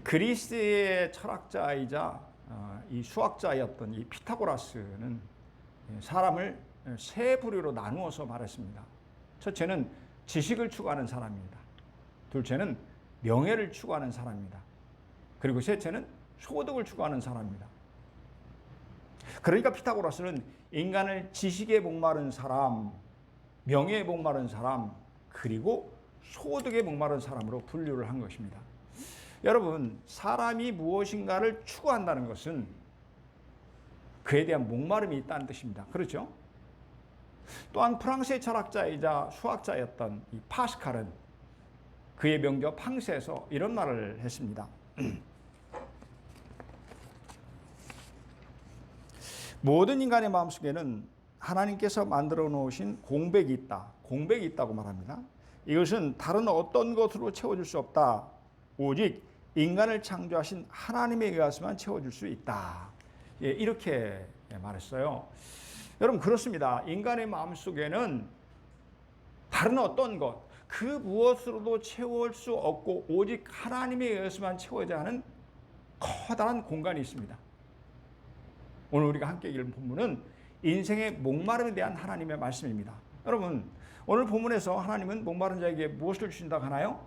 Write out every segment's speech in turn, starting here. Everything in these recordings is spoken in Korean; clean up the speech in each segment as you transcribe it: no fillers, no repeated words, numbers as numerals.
그리스의 철학자이자 이 수학자였던 이 피타고라스는 사람을 세 부류로 나누어서 말했습니다. 첫째는 지식을 추구하는 사람입니다. 둘째는 명예를 추구하는 사람입니다. 그리고 셋째는 소득을 추구하는 사람입니다. 그러니까 피타고라스는 인간을 지식에 목마른 사람, 명예에 목마른 사람, 그리고 소득에 목마른 사람으로 분류를 한 것입니다. 여러분, 사람이 무엇인가를 추구한다는 것은 그에 대한 목마름이 있다는 뜻입니다. 그렇죠? 또한 프랑스의 철학자이자 수학자였던 이 파스칼은 그의 명저 팡세에서 이런 말을 했습니다. 모든 인간의 마음속에는 하나님께서 만들어 놓으신 공백이 있다. 공백이 있다고 말합니다. 이것은 다른 어떤 것으로 채워줄 수 없다. 오직 인간을 창조하신 하나님에 의해서만 채워줄 수 있다. 예, 이렇게 말했어요. 여러분, 그렇습니다. 인간의 마음속에는 다른 어떤 것, 그 무엇으로도 채울 수 없고 오직 하나님에 의해서만 채워져야 하는 커다란 공간이 있습니다. 오늘 우리가 함께 읽은 본문은 인생의 목마름에 대한 하나님의 말씀입니다. 여러분, 오늘 본문에서 하나님은 목마른 자에게 무엇을 주신다고 하나요?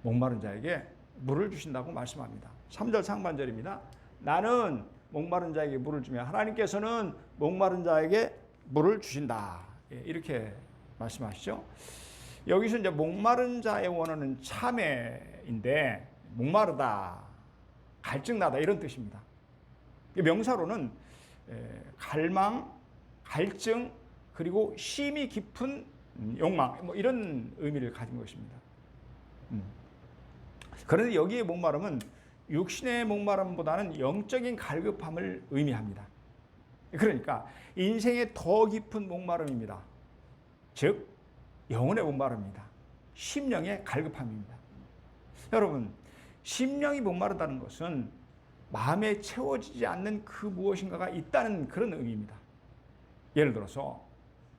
목마른 자에게 물을 주신다고 말씀합니다. 3절 상반절입니다. 나는 목마른 자에게 물을 주며 하나님께서는 목마른 자에게 물을 주신다. 이렇게 말씀하시죠. 여기서 이제 목마른 자의 원어는 참회인데 목마르다, 갈증나다 이런 뜻입니다. 명사로는 갈망, 갈증, 그리고 심이 깊은 욕망 뭐 이런 의미를 가진 것입니다. 그런데 여기에 목마름은 육신의 목마름보다는 영적인 갈급함을 의미합니다. 그러니까 인생의 더 깊은 목마름입니다. 즉 영혼의 목마름입니다. 심령의 갈급함입니다. 여러분, 심령이 목마르다는 것은 마음에 채워지지 않는 그 무엇인가가 있다는 그런 의미입니다. 예를 들어서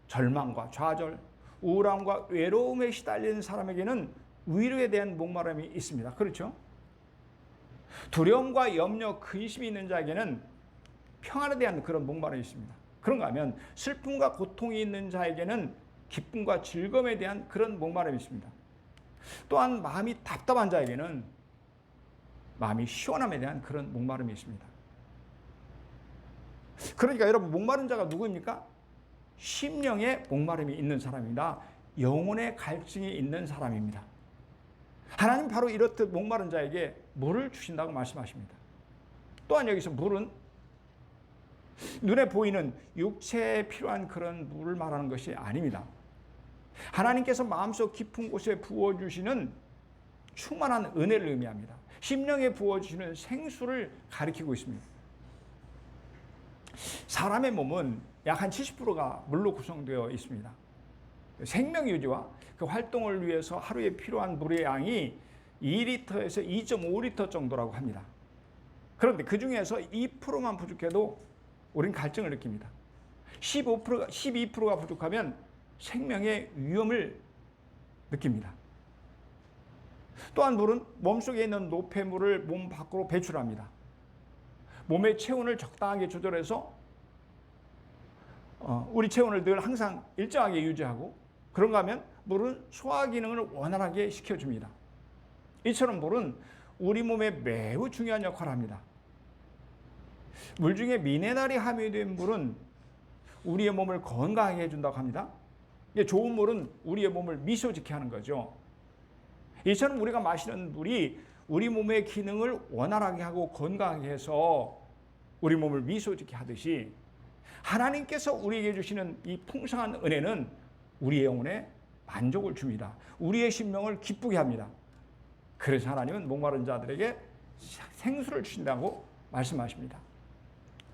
절망과 좌절, 우울함과 외로움에 시달리는 사람에게는 위로에 대한 목마름이 있습니다. 그렇죠? 두려움과 염려, 근심이 있는 자에게는 평안에 대한 그런 목마름이 있습니다. 그런가 하면 슬픔과 고통이 있는 자에게는 기쁨과 즐거움에 대한 그런 목마름이 있습니다. 또한 마음이 답답한 자에게는 마음이 시원함에 대한 그런 목마름이 있습니다. 그러니까 여러분, 목마른 자가 누구입니까? 심령에 목마름이 있는 사람입니다. 영혼의 갈증이 있는 사람입니다. 하나님 바로 이렇듯 목마른 자에게 물을 주신다고 말씀하십니다. 또한 여기서 물은 눈에 보이는 육체에 필요한 그런 물을 말하는 것이 아닙니다. 하나님께서 마음속 깊은 곳에 부어주시는 충만한 은혜를 의미합니다. 심령에 부어주시는 생수를 가리키고 있습니다. 사람의 몸은 약 한 70%가 물로 구성되어 있습니다. 생명 유지와 그 활동을 위해서 하루에 필요한 물의 양이 2리터에서 2.5리터 정도라고 합니다. 그런데 그 중에서 2%만 부족해도 우린 갈증을 느낍니다. 12%가 부족하면 생명의 위험을 느낍니다. 또한 물은 몸속에 있는 노폐물을 몸 밖으로 배출합니다. 몸의 체온을 적당하게 조절해서 우리 체온을 늘 항상 일정하게 유지하고, 그런가 하면 물은 소화 기능을 원활하게 시켜줍니다. 이처럼 물은 우리 몸에 매우 중요한 역할을 합니다. 물 중에 미네랄이 함유된 물은 우리의 몸을 건강하게 해준다고 합니다. 좋은 물은 우리의 몸을 미소짓게 하는 거죠. 이처럼 우리가 마시는 물이 우리 몸의 기능을 원활하게 하고 건강하게 해서 우리 몸을 미소짓게 하듯이 하나님께서 우리에게 주시는 이 풍성한 은혜는 우리의 영혼에 만족을 줍니다. 우리의 심령을 기쁘게 합니다. 그래서 하나님은 목마른 자들에게 생수를 주신다고 말씀하십니다.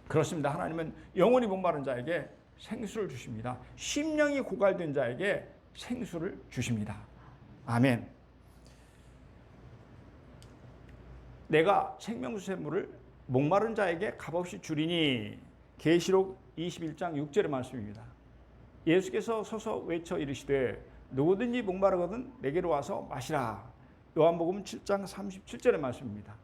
그렇습니다. 하나님은 영혼이 목마른 자에게 생수를 주십니다. 심령이 고갈된 자에게 생수를 주십니다. 아멘. 내가 생명수의 물을 목마른 자에게 값없이 주리니, 계시록 21장 6절의 말씀입니다. 예수께서 서서 외쳐 이르시되 누구든지 목마르거든 내게로 와서 마시라. 요한복음 7장 37절의 말씀입니다.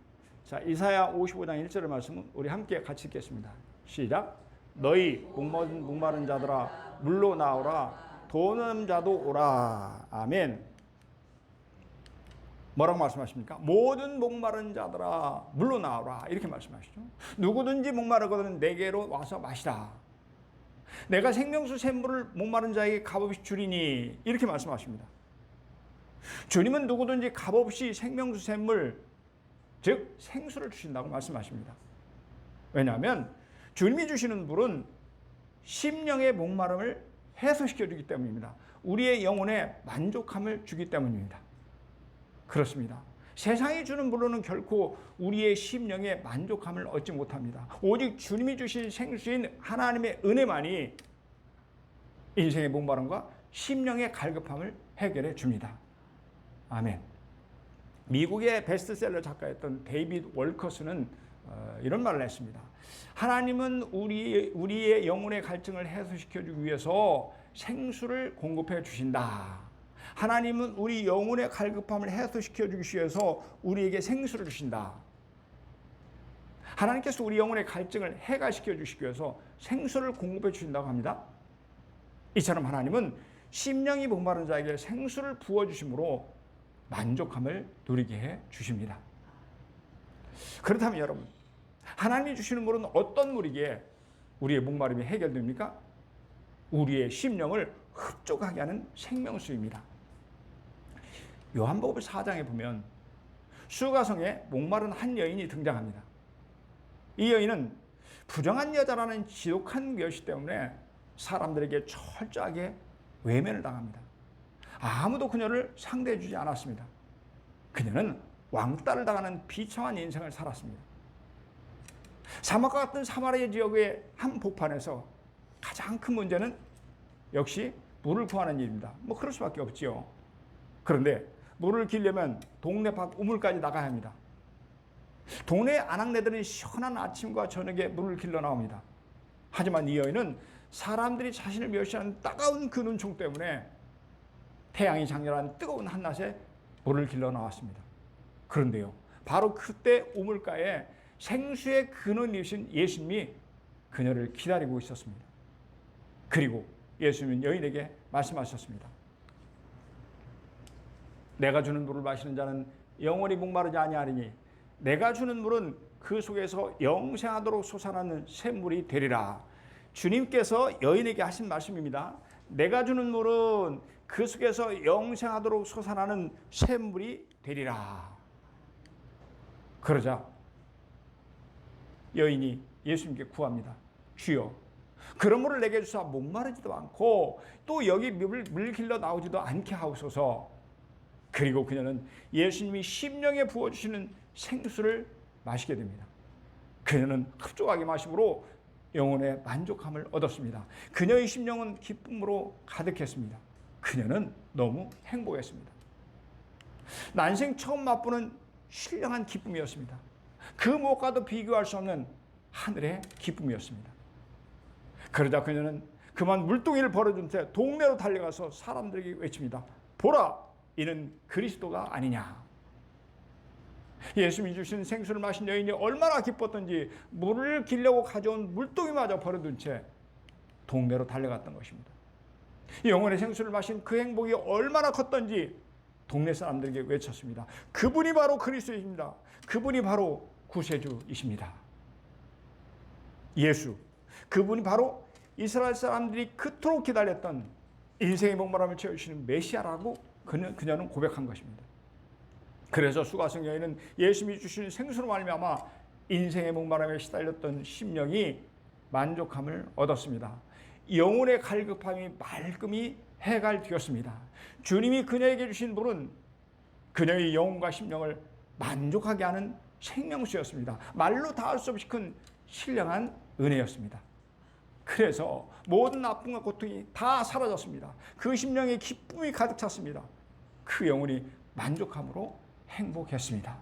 자, 이사야 55장 1절의 말씀은 우리 함께 같이 읽겠습니다. 시작. 너희 목마른 자들아 물로 나오라. 돈 없는 자도 오라. 아멘. 뭐라고 말씀하십니까? 모든 목마른 자들아 물로 나오라. 이렇게 말씀하시죠. 누구든지 목마르거든 내게로 와서 마시라. 내가 생명수 샘물을 목마른 자에게 값없이 주리니. 이렇게 말씀하십니다. 주님은 누구든지 값없이 생명수 샘물, 즉 생수를 주신다고 말씀하십니다. 왜냐하면 주님이 주시는 물은 심령의 목마름을 해소시켜 주기 때문입니다. 우리의 영혼에 만족함을 주기 때문입니다. 그렇습니다. 세상이 주는 물로는 결코 우리의 심령에 만족함을 얻지 못합니다. 오직 주님이 주신 생수인 하나님의 은혜만이 인생의 목마름과 심령의 갈급함을 해결해 줍니다. 아멘. 미국의 베스트셀러 작가였던 데이비드 월커스는 이런 말을 했습니다. 하나님은 우리의 영혼의 갈증을 해소시켜주기 위해서 생수를 공급해 주신다. 하나님은 우리 영혼의 갈급함을 해소시켜주기 위해서 우리에게 생수를 주신다. 하나님께서 우리 영혼의 갈증을 해결시켜 주시기 위해서 생수를 공급해 주신다고 합니다. 이처럼 하나님은 심령이 목마른 자에게 생수를 부어주심으로 만족함을 누리게 해 주십니다. 그렇다면 여러분, 하나님이 주시는 물은 어떤 물이기에 우리의 목마름이 해결됩니까? 우리의 심령을 흡족하게 하는 생명수입니다. 요한복음 4장에 보면 수가성에 목마른 한 여인이 등장합니다. 이 여인은 부정한 여자라는 지독한 멸시 때문에 사람들에게 철저하게 외면을 당합니다. 아무도 그녀를 상대해 주지 않았습니다. 그녀는 왕따를 당하는 비참한 인생을 살았습니다. 사막과 같은 사마리아 지역의 한 복판에서 가장 큰 문제는 역시 물을 구하는 일입니다. 뭐 그럴 수밖에 없지요. 그런데 물을 길려면 동네 밖 우물까지 나가야 합니다. 동네 아낙네들은 시원한 아침과 저녁에 물을 길러 나옵니다. 하지만 이 여인은 사람들이 자신을 멸시하는 따가운 그 눈총 때문에 태양이 장렬한 뜨거운 한낮에 물을 길러 나왔습니다. 그런데요, 바로 그때 우물가에 생수의 근원이신 예수님이 그녀를 기다리고 있었습니다. 그리고 예수님은 여인에게 말씀하셨습니다. 내가 주는 물을 마시는 자는 영원히 목마르지 아니하리니 내가 주는 물은 그 속에서 영생하도록 솟아나는 샘물이 되리라. 주님께서 여인에게 하신 말씀입니다. 내가 주는 물은 그 속에서 영생하도록 솟아나는 샘물이 되리라. 그러자 여인이 예수님께 구합니다. 주여, 그런 물을 내게 주사 목마르지도 않고 또 여기 물 길러 나오지도 않게 하옵소서. 그리고 그녀는 예수님이 심령에 부어주시는 생수를 마시게 됩니다. 그녀는 흡족하게 마심으로 영혼의 만족함을 얻었습니다. 그녀의 심령은 기쁨으로 가득했습니다. 그녀는 너무 행복했습니다. 난생 처음 맛보는 신령한 기쁨이었습니다. 그 무엇과도 비교할 수 없는 하늘의 기쁨이었습니다. 그러자 그녀는 그만 물동이를 벌어준 채 동네로 달려가서 사람들에게 외칩니다. 보라! 이는 그리스도가 아니냐. 예수님이 주신 생수를 마신 여인이 얼마나 기뻤던지 물을 길려고 가져온 물동이마저 버려둔 채 동네로 달려갔던 것입니다. 영혼의 생수를 마신 그 행복이 얼마나 컸던지 동네 사람들에게 외쳤습니다. 그분이 바로 그리스도이십니다. 그분이 바로 구세주이십니다. 예수, 그분이 바로 이스라엘 사람들이 그토록 기다렸던 인생의 목마름을 채우시는 메시아라고 그녀는 고백한 것입니다. 그래서 수가성 여인은 예수님이 주신 생수로 말미암아 인생의 목마름에 시달렸던 심령이 만족함을 얻었습니다. 영혼의 갈급함이 말끔히 해갈되었습니다. 주님이 그녀에게 주신 물은 그녀의 영혼과 심령을 만족하게 하는 생명수였습니다. 말로 다 할 수 없이 큰 신령한 은혜였습니다. 그래서 모든 아픔과 고통이 다 사라졌습니다. 그 심령에 기쁨이 가득 찼습니다. 그 영혼이 만족함으로 행복했습니다.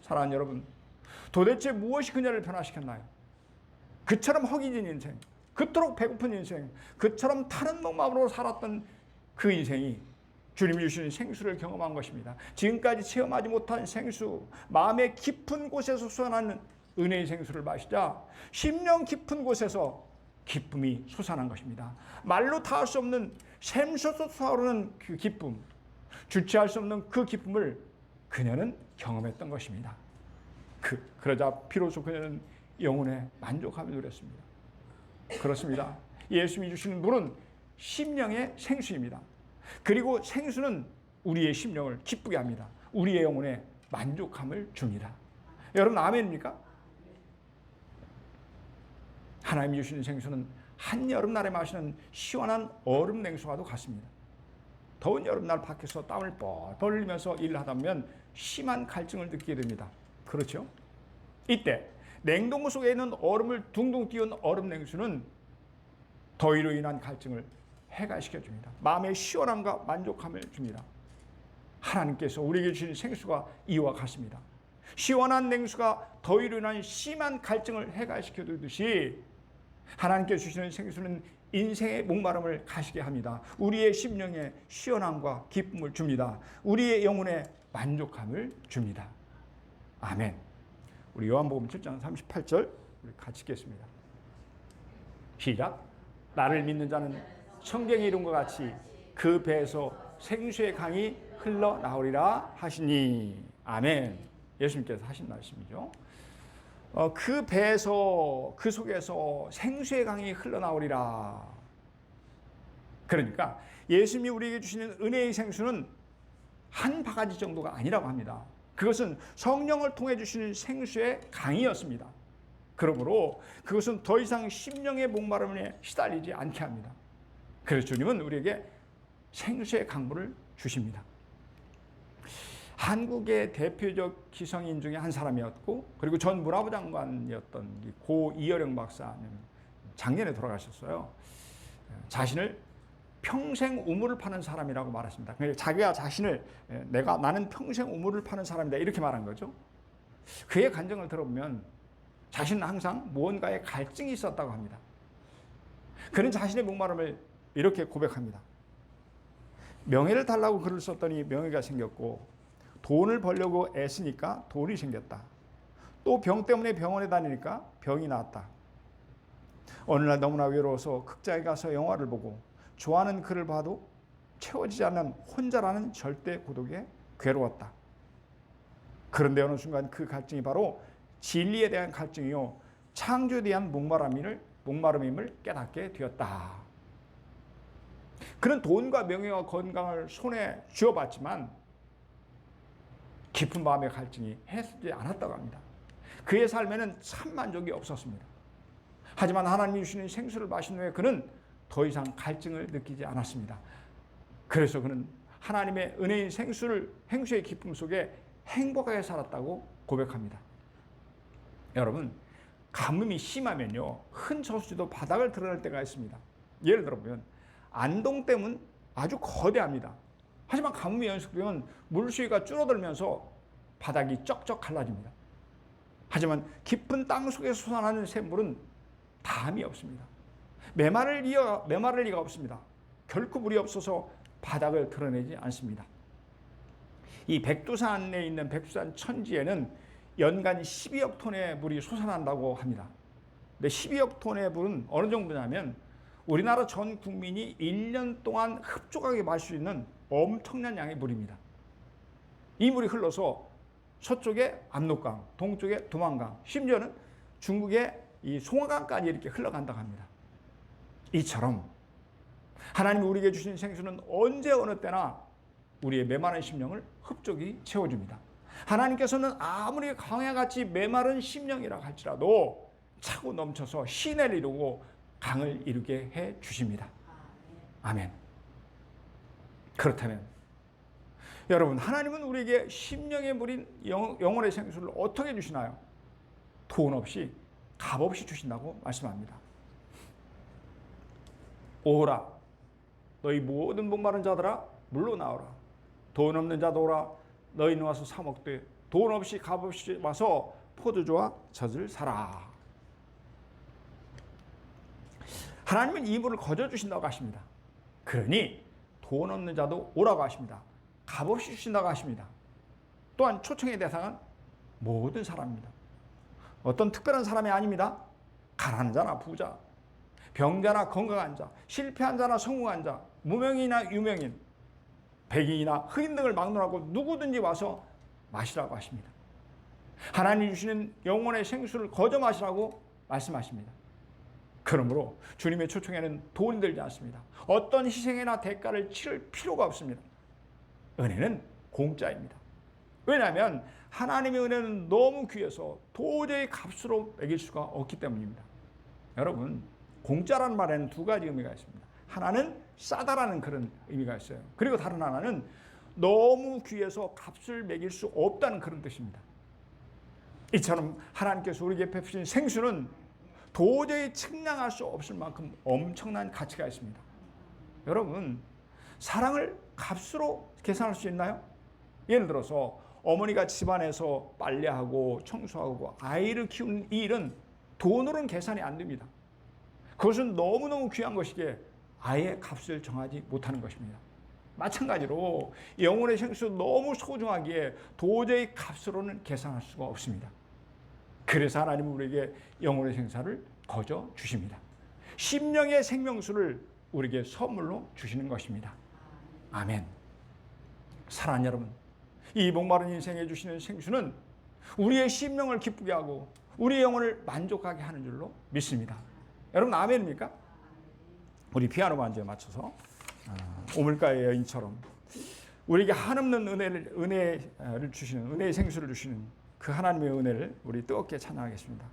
사랑하는 여러분, 도대체 무엇이 그녀를 변화시켰나요? 그처럼 허기진 인생, 그토록 배고픈 인생, 그처럼 타는 목마음으로 살았던 그 인생이 주님이 주시는 생수를 경험한 것입니다. 지금까지 체험하지 못한 생수, 마음의 깊은 곳에서 솟아나는 은혜의 생수를 마시자 심령 깊은 곳에서 기쁨이 솟아난 것입니다. 말로 다 할 수 없는 샘솟아 솟아오르는 그 기쁨, 주체할 수 없는 그 기쁨을 그녀는 경험했던 것입니다. 그러자 비로소 그녀는 영혼의 만족함을 누렸습니다. 그렇습니다. 예수님이 주시는 물은 심령의 생수입니다. 그리고 생수는 우리의 심령을 기쁘게 합니다. 우리의 영혼에 만족함을 줍니다. 여러분 아멘입니까? 하나님이 주시는 생수는 한여름날에 마시는 시원한 얼음 냉수와도 같습니다. 더운 여름날 밖에서 땀을 뻘뻘 흘리면서 일을 하다 보면 심한 갈증을 느끼게 됩니다. 그렇죠? 이때 냉동고 속에 있는 얼음을 둥둥 띄운 얼음 냉수는 더위로 인한 갈증을 해갈시켜줍니다. 마음의 시원함과 만족함을 줍니다. 하나님께서 우리에게 주신 생수가 이와 같습니다. 시원한 냉수가 더위로 인한 심한 갈증을 해갈시켜주듯이 하나님께서 주시는 생수는 인생의 목마름을 가시게 합니다. 우리의 심령에 시원함과 기쁨을 줍니다. 우리의 영혼에 만족함을 줍니다. 아멘. 우리 요한복음 7장 38절 우리 같이 읽겠습니다. 시작. 나를 믿는 자는 성경에 이룬 것 같이 그 배에서 생수의 강이 흘러나오리라 하시니. 아멘. 예수님께서 하신 말씀이죠. 그 배에서 그 속에서 생수의 강이 흘러나오리라. 그러니까 예수님이 우리에게 주시는 은혜의 생수는 한 바가지 정도가 아니라고 합니다. 그것은 성령을 통해 주시는 생수의 강이었습니다. 그러므로 그것은 더 이상 심령의 목마름에 시달리지 않게 합니다. 그래서 주님은 우리에게 생수의 강물을 주십니다. 한국의 대표적 기성인 중에 한 사람이었고, 그리고 전 문화부 장관이었던 고 이어령 박사님, 작년에 돌아가셨어요. 자신을 평생 우물을 파는 사람이라고 말했습니다. 자기가 자신을 나는 평생 우물을 파는 사람이다 이렇게 말한 거죠. 그의 간증을 들어보면 자신은 항상 무언가에 갈증이 있었다고 합니다. 그는 자신의 목마름을 이렇게 고백합니다. 명예를 달라고 글을 썼더니 명예가 생겼고, 돈을 벌려고 애쓰니까 돈이 생겼다. 또 병 때문에 병원에 다니니까 병이 나았다. 어느 날 너무나 외로워서 극장에 가서 영화를 보고 좋아하는 글을 봐도 채워지지 않는 혼자라는 절대 고독에 괴로웠다. 그런데 어느 순간 그 갈증이 바로 진리에 대한 갈증이요 창조에 대한 목마름임을 깨닫게 되었다. 그는 돈과 명예와 건강을 손에 쥐어봤지만 깊은 마음의 갈증이 해소되지 않았다고 합니다. 그의 삶에는 참 만족이 없었습니다. 하지만 하나님이 주시는 생수를 마신 후에 그는 더 이상 갈증을 느끼지 않았습니다. 그래서 그는 하나님의 은혜인 행수의 기쁨 속에 행복하게 살았다고 고백합니다. 여러분, 가뭄이 심하면요, 흔 저수지도 바닥을 드러낼 때가 있습니다. 예를 들어보면 안동댐은 아주 거대합니다. 하지만 가뭄이 연속되면 물수위가 줄어들면서 바닥이 쩍쩍 갈라집니다. 하지만 깊은 땅 속에서 솟아나는 샘물은 담이 없습니다. 메마를 리가 없습니다. 결코 물이 없어서 바닥을 드러내지 않습니다. 이 백두산에 있는 백두산 천지에는 연간 12억 톤의 물이 솟아난다고 합니다. 근데 12억 톤의 물은 어느 정도냐면 우리나라 전 국민이 1년 동안 흡족하게 마실 수 있는 엄청난 양의 물입니다. 이 물이 흘러서 서쪽에 압록강, 동쪽에 두만강, 심지어는 중국의 이 송화강까지 이렇게 흘러간다고 합니다. 이처럼 하나님이 우리에게 주신 생수는 언제 어느 때나 우리의 메마른 심령을 흡족히 채워줍니다. 하나님께서는 아무리 강야같이 메마른 심령이라 할지라도 차고 넘쳐서 시내를 이루고 강을 이루게 해 주십니다. 아멘. 그렇다면 여러분, 하나님은 우리에게 심령의 물인 영혼의 생수를 어떻게 주시나요? 돈 없이 값 없이 주신다고 말씀합니다. 오라 너희 모든 목마른 자들아 물로 나오라. 돈 없는 자도 오라. 너희는 와서 사 먹되 돈 없이 값 없이 와서 포도주와 젖을 사라. 하나님은 이 물을 거저 주신다고 하십니다. 그러니 돈 없는 자도 오라고 하십니다. 값없이 주신다고 하십니다. 또한 초청의 대상은 모든 사람입니다. 어떤 특별한 사람이 아닙니다. 가난한 자나 부자, 병자나 건강한 자, 실패한 자나 성공한 자, 무명인이나 유명인, 백인이나 흑인 등을 막론하고 누구든지 와서 마시라고 하십니다. 하나님이 주시는 영혼의 생수를 거저 마시라고 말씀하십니다. 그러므로 주님의 초청에는 돈이 들지 않습니다. 어떤 희생이나 대가를 치를 필요가 없습니다. 은혜는 공짜입니다. 왜냐하면 하나님의 은혜는 너무 귀해서 도저히 값으로 매길 수가 없기 때문입니다. 여러분, 공짜라는 말에는 두 가지 의미가 있습니다. 하나는 싸다라는 그런 의미가 있어요. 그리고 다른 하나는 너무 귀해서 값을 매길 수 없다는 그런 뜻입니다. 이처럼 하나님께서 우리에게 베푸신 생수는 도저히 측량할 수 없을 만큼 엄청난 가치가 있습니다. 여러분, 사랑을 값으로 계산할 수 있나요? 예를 들어서 어머니가 집안에서 빨래하고 청소하고 아이를 키우는 이 일은 돈으로는 계산이 안 됩니다. 그것은 너무너무 귀한 것이기에 아예 값을 정하지 못하는 것입니다. 마찬가지로 영혼의 생수 너무 소중하기에 도저히 값으로는 계산할 수가 없습니다. 그래서 하나님은 우리에게 영혼의 생사를 거저 주십니다. 심령의 생명수를 우리에게 선물로 주시는 것입니다. 아멘. 사랑하는 여러분, 이 목마른 인생에 주시는 생수는 우리의 심령을 기쁘게 하고 우리의 영혼을 만족하게 하는 줄로 믿습니다. 여러분, 아멘입니까? 우리 피아노 반주에 맞춰서 오물가의 여인처럼 우리에게 한없는 은혜를 주시는, 은혜의 생수를 주시는 그 하나님의 은혜를 우리 뜨겁게 찬양하겠습니다.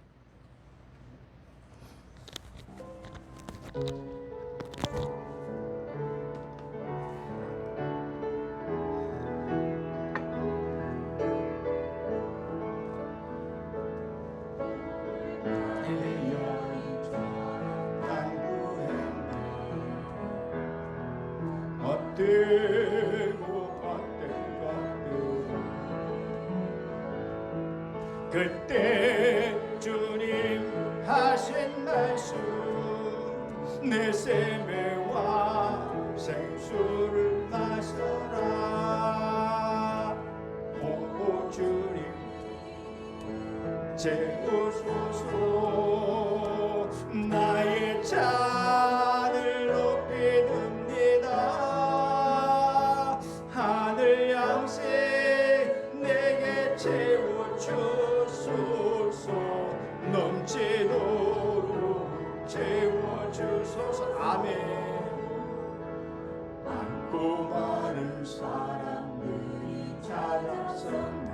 그때 주님 하신 말씀 내 샘매와 생수를 마셔라. 오 주님 채우소서. 나의 잔을 높이 듭니다. 하늘 양식 내게 채워주소서. 넘치도록 채워주소서. 아멘. 많고 많은 사람들이 찾아섰네.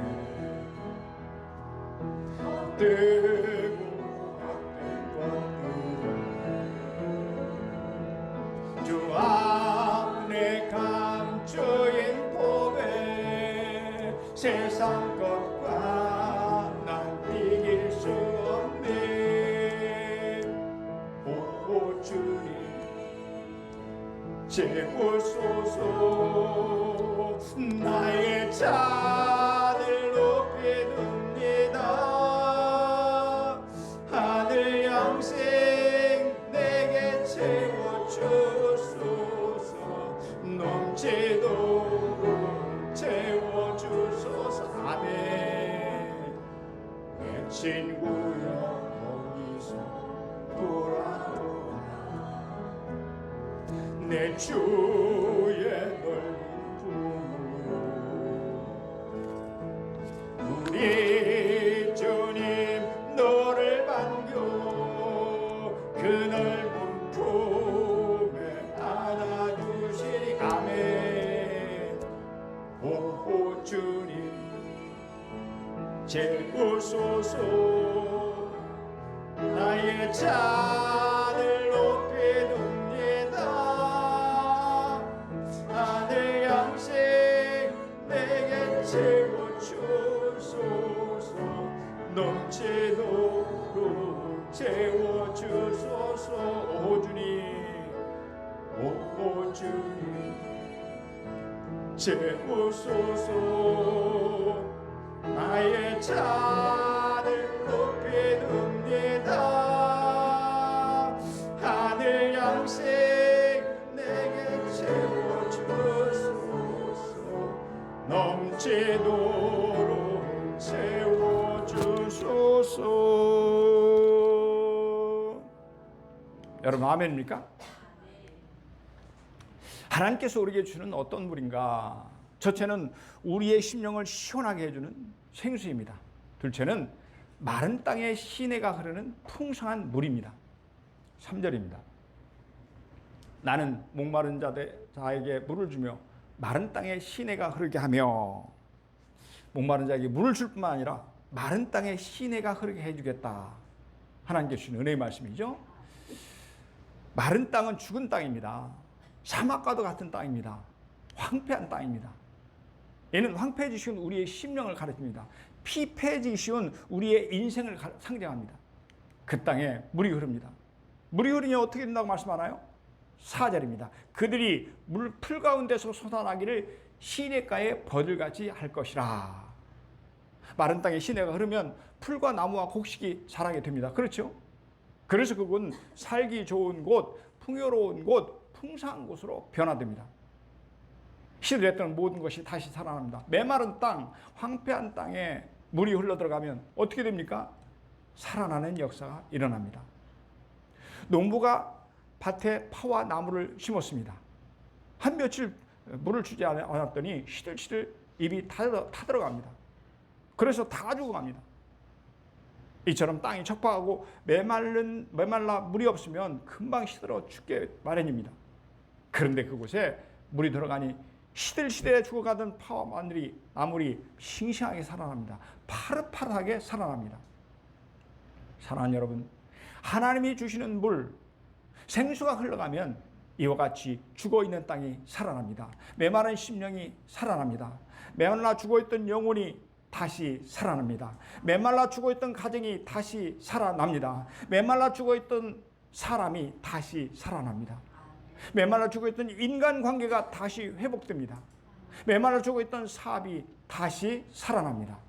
뜨고 주 안에 감추인 보배 세상 것과 난 이길 수 없네. 오 주님 채우소서. 나의 잔을 높이 듭니다. 하늘 양식 내게 채워주소서. 넘치도록 채워주소서. 아멘. 내 친구여 거기서 돌아오라. 내 주의 넓은 품으로 우리 주님 너를 반겨 그 넓은 품에 안아주시리. 아멘. 오 주님 채우소서. 나의 잔을 높이 둡니다. 하늘 양식 내게 채워주소서. 넘치도록 채워주소서. 오 주님, 오 주님 채우소서. 나의 잔을 높이 듭니다. 하늘 양식 내게 채워주소서. 여러분 아멘입니까? 하나님께서 우리에게 주는 어떤 물인가? 첫째는 우리의 심령을 시원하게 해주는 생수입니다. 둘째는 마른 땅에 시내가 흐르는 풍성한 물입니다. 3절입니다. 나는 목마른 자에게 물을 주며 마른 땅에 시내가 흐르게 하며, 목마른 자에게 물을 줄 뿐만 아니라 마른 땅에 시내가 흐르게 해주겠다. 하나님께 주신 은혜의 말씀이죠. 마른 땅은 죽은 땅입니다. 사막과도 같은 땅입니다. 황폐한 땅입니다. 얘는 황폐해지시운 우리의 심령을 가르칩니다. 피폐해지시운 우리의 인생을 상징합니다. 그 땅에 물이 흐릅니다. 물이 흐르니 어떻게 된다고 말씀하나요? 4절입니다. 그들이 풀 가운데서 솟아나기를 시냇가에 버들같이 할 것이라. 마른 땅에 시내가 흐르면 풀과 나무와 곡식이 자라게 됩니다. 그렇죠? 그래서 그곳은 살기 좋은 곳, 풍요로운 곳, 풍성한 곳으로 변화됩니다. 시들했던 모든 것이 다시 살아납니다. 메마른 땅, 황폐한 땅에 물이 흘러들어가면 어떻게 됩니까? 살아나는 역사가 일어납니다. 농부가 밭에 파와 나무를 심었습니다. 한 며칠 물을 주지 않았더니 시들시들 잎이 타들어갑니다. 그래서 다 죽어갑니다. 이처럼 땅이 척박하고 메말라 물이 없으면 금방 시들어 죽게 마련입니다. 그런데 그곳에 물이 들어가니 시들시들에 죽어가던 파와 나물이 싱싱하게 살아납니다. 파릇파릇하게 살아납니다. 사랑하는 여러분, 하나님이 주시는 물, 생수가 흘러가면 이와 같이 죽어있는 땅이 살아납니다. 메마른 심령이 살아납니다. 메말라 죽어있던 영혼이 다시 살아납니다. 메말라 죽어있던 가정이 다시 살아납니다. 메말라 죽어있던 사람이 다시 살아납니다. 메말라 죽어있던 인간관계가 다시 회복됩니다. 메말라 죽어있던 사업이 다시 살아납니다.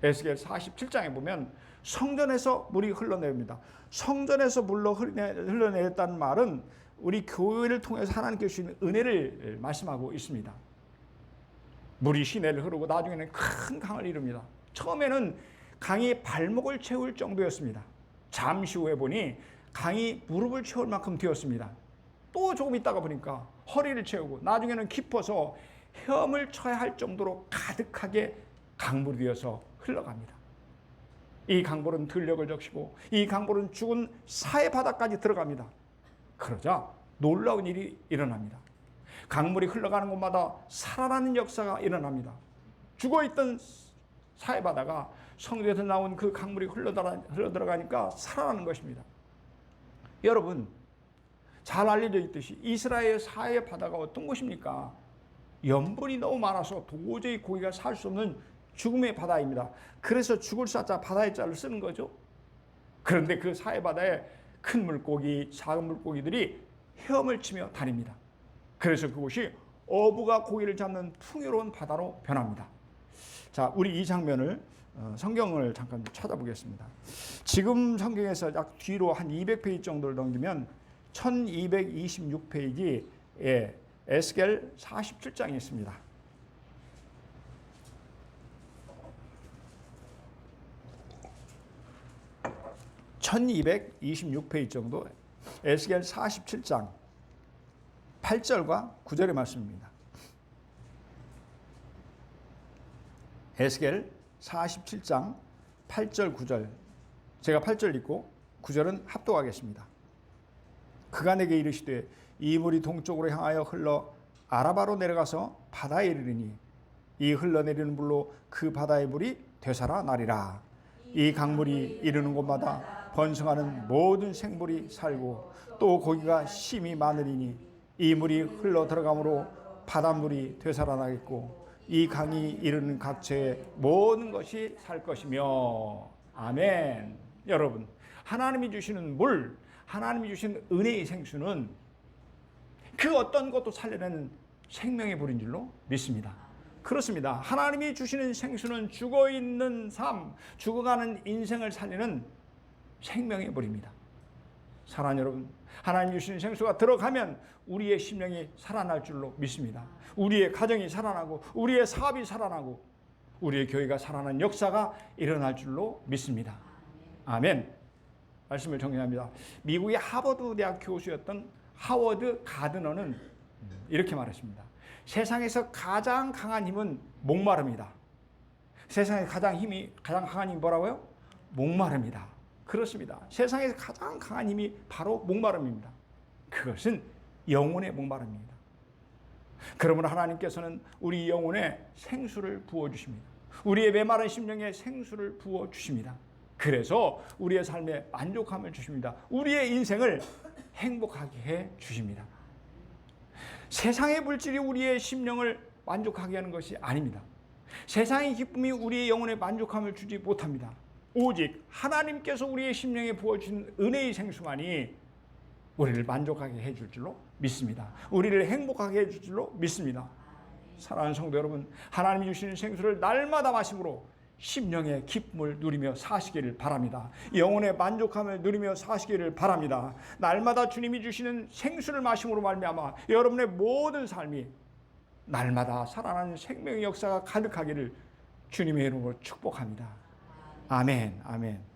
에스겔 47장에 보면 성전에서 물이 흘러내립니다. 성전에서 물로 흘러내렸다는 말은 우리 교회를 통해서 하나님께 주시는 은혜를 말씀하고 있습니다. 물이 시내를 흐르고 나중에는 큰 강을 이룹니다. 처음에는 강이 발목을 채울 정도였습니다. 잠시 후에 보니 강이 무릎을 채울 만큼 되었습니다. 또 조금 있다가 보니까 허리를 채우고 나중에는 깊어서 헤엄을 쳐야 할 정도로 가득하게 강물이 되어서 흘러갑니다. 이 강물은 들녘을 적시고 이 강물은 죽은 사해 바다까지 들어갑니다. 그러자 놀라운 일이 일어납니다. 강물이 흘러가는 곳마다 살아나는 역사가 일어납니다. 죽어있던 사해 바다가 성전에서 나온 그 강물이 흘러들어가니까 살아나는 것입니다. 여러분, 잘 알려져 있듯이 이스라엘 사해 바다가 어떤 곳입니까? 염분이 너무 많아서 도저히 고기가 살 수 없는 죽음의 바다입니다. 그래서 죽을 사자 바다의 자를 쓰는 거죠. 그런데 그 사해 바다에 큰 물고기, 작은 물고기들이 헤엄을 치며 다닙니다. 그래서 그곳이 어부가 고기를 잡는 풍요로운 바다로 변합니다. 자, 우리 이 장면을 성경을 잠깐 찾아보겠습니다. 지금 성경에서 약 뒤로 한 200페이지 정도를 넘기면 1226페이지에 에스겔 47장이 있습니다. 1226페이지 정도 에스겔 47장 8절과 9절의 말씀입니다. 에스겔 47장 8절 9절, 제가 8절 읽고 9절은 합독하겠습니다. 그가 내게 이르시되 이 물이 동쪽으로 향하여 흘러 아라바로 내려가서 바다에 이르리니 이 흘러내리는 물로 그 바다의 물이 되살아 나리라. 이 강물이 이르는 곳마다 번성하는 모든 생물이 살고 또 고기가 심이 많으리니 이 물이 흘러 들어가므로 바닷물이 되살아나겠고 이 강이 이르는 각처의 모든 것이 살 것이며. 아멘. 여러분, 하나님이 주시는 물, 하나님이 주신 은혜의 생수는 그 어떤 것도 살려내는 생명의 물인 줄로 믿습니다. 그렇습니다. 하나님이 주시는 생수는 죽어있는 삶, 죽어가는 인생을 살리는 생명의 물입니다. 사랑하는 여러분, 하나님 주시는 생수가 들어가면 우리의 심령이 살아날 줄로 믿습니다. 우리의 가정이 살아나고 우리의 사업이 살아나고 우리의 교회가 살아나는 역사가 일어날 줄로 믿습니다. 아멘. 말씀을 정리합니다. 미국의 하버드 대학 교수였던 하워드 가드너는 이렇게 말했습니다. 세상에서 가장 강한 힘은 목마릅니다. 세상에서 가장 강한 힘이 뭐라고요? 목마릅니다. 그렇습니다. 세상에서 가장 강한 힘이 바로 목마름입니다. 그것은 영혼의 목마름입니다. 그러므로 하나님께서는 우리 영혼에 생수를 부어주십니다. 우리의 메마른 심령에 생수를 부어주십니다. 그래서 우리의 삶에 만족함을 주십니다. 우리의 인생을 행복하게 해 주십니다. 세상의 물질이 우리의 심령을 만족하게 하는 것이 아닙니다. 세상의 기쁨이 우리의 영혼에 만족함을 주지 못합니다. 오직 하나님께서 우리의 심령에 부어주신 은혜의 생수만이 우리를 만족하게 해줄 줄로 믿습니다. 우리를 행복하게 해줄 줄로 믿습니다. 사랑하는 성도 여러분, 하나님이 주시는 생수를 날마다 마심으로 심령의 기쁨을 누리며 사시기를 바랍니다. 영혼의 만족함을 누리며 사시기를 바랍니다. 날마다 주님이 주시는 생수를 마심으로 말미암아 여러분의 모든 삶이 날마다 살아나는 생명의 역사가 가득하기를 주님의 이름으로 축복합니다. 아멘, 아멘.